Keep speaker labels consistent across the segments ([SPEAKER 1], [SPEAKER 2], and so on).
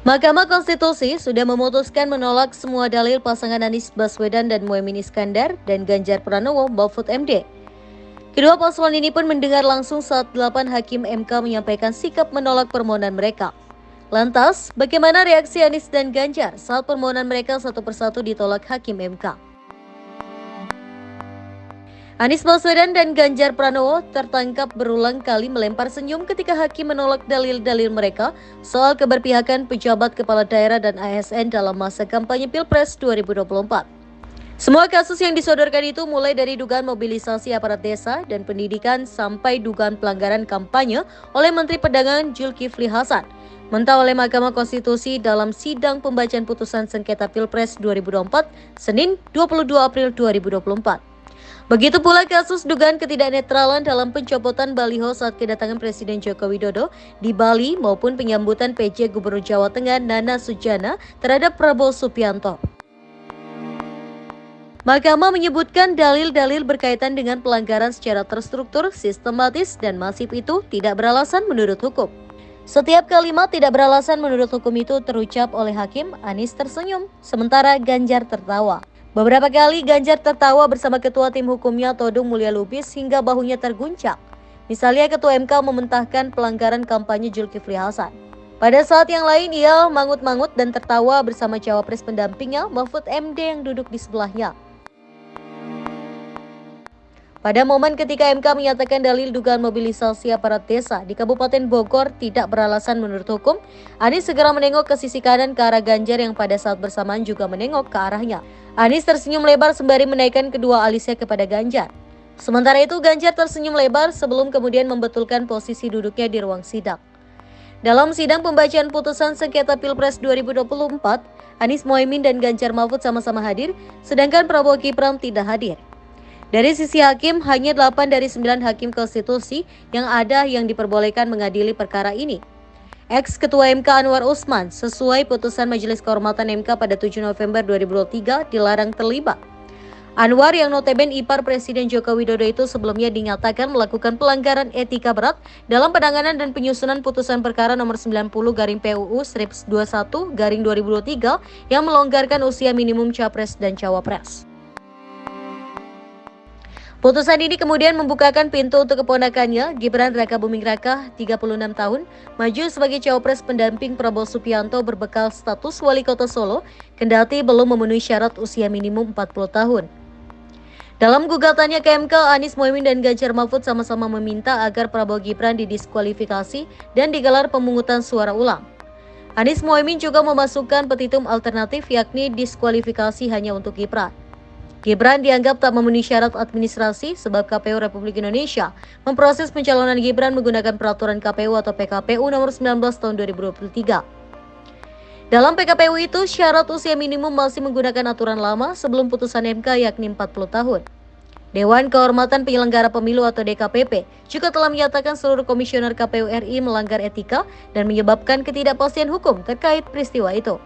[SPEAKER 1] Mahkamah Konstitusi sudah memutuskan menolak semua dalil pasangan Anies Baswedan dan Muhaimin Iskandar dan Ganjar Pranowo Mahfud MD. Kedua paslon ini pun mendengar langsung saat 8 hakim MK menyampaikan sikap menolak permohonan mereka. Lantas, bagaimana reaksi Anies dan Ganjar saat permohonan mereka satu persatu ditolak hakim MK? Anies Baswedan dan Ganjar Pranowo tertangkap berulang kali melempar senyum ketika hakim menolak dalil-dalil mereka soal keberpihakan pejabat kepala daerah dan ASN dalam masa kampanye Pilpres 2024. Semua kasus yang disodorkan itu mulai dari dugaan mobilisasi aparat desa dan pendidikan sampai dugaan pelanggaran kampanye oleh Menteri Perdagangan Zulkifli Hasan, mentah oleh Mahkamah Konstitusi dalam sidang pembacaan putusan sengketa Pilpres 2024, Senin 22 April 2024. Begitu pula kasus dugaan ketidaknetralan dalam pencopotan baliho saat kedatangan Presiden Joko Widodo di Bali maupun penyambutan PJ Gubernur Jawa Tengah Nana Sujana terhadap Prabowo Subianto. Mahkamah menyebutkan dalil-dalil berkaitan dengan pelanggaran secara terstruktur, sistematis, dan masif itu tidak beralasan menurut hukum. Setiap kalimat tidak beralasan menurut hukum itu terucap oleh hakim. Anies tersenyum, sementara Ganjar tertawa. Beberapa kali Ganjar tertawa bersama ketua tim hukumnya Todung Mulya Lubis hingga bahunya terguncang. Misalnya ketua MK mementahkan pelanggaran kampanye Zulkifli Hasan. Pada saat yang lain ia mangut-mangut dan tertawa bersama cawapres pendampingnya Mahfud MD yang duduk di sebelahnya. Pada momen ketika MK menyatakan dalil dugaan mobilisasi aparat desa di Kabupaten Bogor tidak beralasan menurut hukum, Anies segera menengok ke sisi kanan ke arah Ganjar yang pada saat bersamaan juga menengok ke arahnya. Anies tersenyum lebar sembari menaikkan kedua alisnya kepada Ganjar. Sementara itu Ganjar tersenyum lebar sebelum kemudian membetulkan posisi duduknya di ruang sidang. Dalam sidang pembacaan putusan sengketa Pilpres 2024, Anies Muhaimin dan Ganjar Mahfud sama-sama hadir, sedangkan Prabowo Gibran tidak hadir. Dari sisi hakim, hanya 8 dari 9 hakim konstitusi yang ada yang diperbolehkan mengadili perkara ini. Ex-Ketua MK Anwar Usman, sesuai putusan Majelis Kehormatan MK pada 7 November 2023, dilarang terlibat. Anwar yang notabene ipar Presiden Joko Widodo itu sebelumnya dinyatakan melakukan pelanggaran etika berat dalam penanganan dan penyusunan putusan perkara nomor 90/PUU/21/2023 yang melonggarkan usia minimum capres dan cawapres. Putusan ini kemudian membukakan pintu untuk keponakannya, Gibran Raka Buming Raka, 36 tahun, maju sebagai cawapres pendamping Prabowo Subianto berbekal status wali kota Solo, kendati belum memenuhi syarat usia minimum 40 tahun. Dalam gugatannya ke MK, Anies Muhaimin dan Ganjar Mahfud sama-sama meminta agar Prabowo Gibran didiskualifikasi dan digelar pemungutan suara ulang. Anies Muhaimin juga memasukkan petitum alternatif yakni diskualifikasi hanya untuk Gibran. Gibran dianggap tak memenuhi syarat administrasi sebab KPU Republik Indonesia memproses pencalonan Gibran menggunakan peraturan KPU atau PKPU nomor 19 tahun 2023. Dalam PKPU itu, syarat usia minimum masih menggunakan aturan lama sebelum putusan MK yakni 40 tahun. Dewan Kehormatan Penyelenggara Pemilu atau DKPP juga telah menyatakan seluruh komisioner KPU RI melanggar etika dan menyebabkan ketidakpastian hukum terkait peristiwa itu.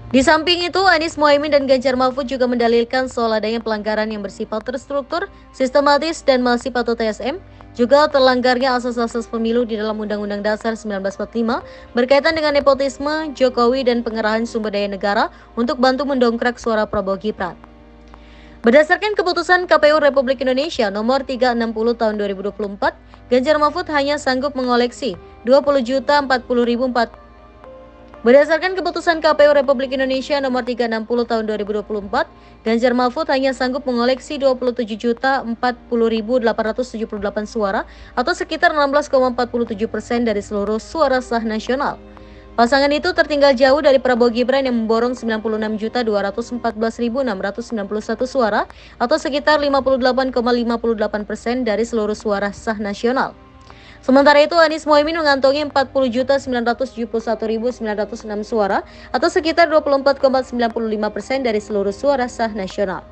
[SPEAKER 1] Di samping itu, Anies Muhaimin dan Ganjar Mahfud juga mendalilkan soal adanya pelanggaran yang bersifat terstruktur, sistematis, dan masif atau TSM, juga terlanggarnya asas-asas pemilu di dalam Undang-Undang Dasar 1945 berkaitan dengan nepotisme, Jokowi, dan pengerahan sumber daya negara untuk bantu mendongkrak suara Prabowo Gibran. Berdasarkan keputusan KPU Republik Indonesia nomor 360 tahun 2024, Ganjar Mahfud hanya sanggup mengoleksi 20.040.004. Berdasarkan keputusan KPU Republik Indonesia nomor 360 tahun 2024, Ganjar Mahfud hanya sanggup mengoleksi 27.040.878 suara atau sekitar 16,47% dari seluruh suara sah nasional. Pasangan itu tertinggal jauh dari Prabowo Gibran yang memborong 96.214.691 suara atau sekitar 58,58% dari seluruh suara sah nasional. Sementara itu, Anies Muhaimin mengantongi 40.971.906 suara atau sekitar 24,95% dari seluruh suara sah nasional.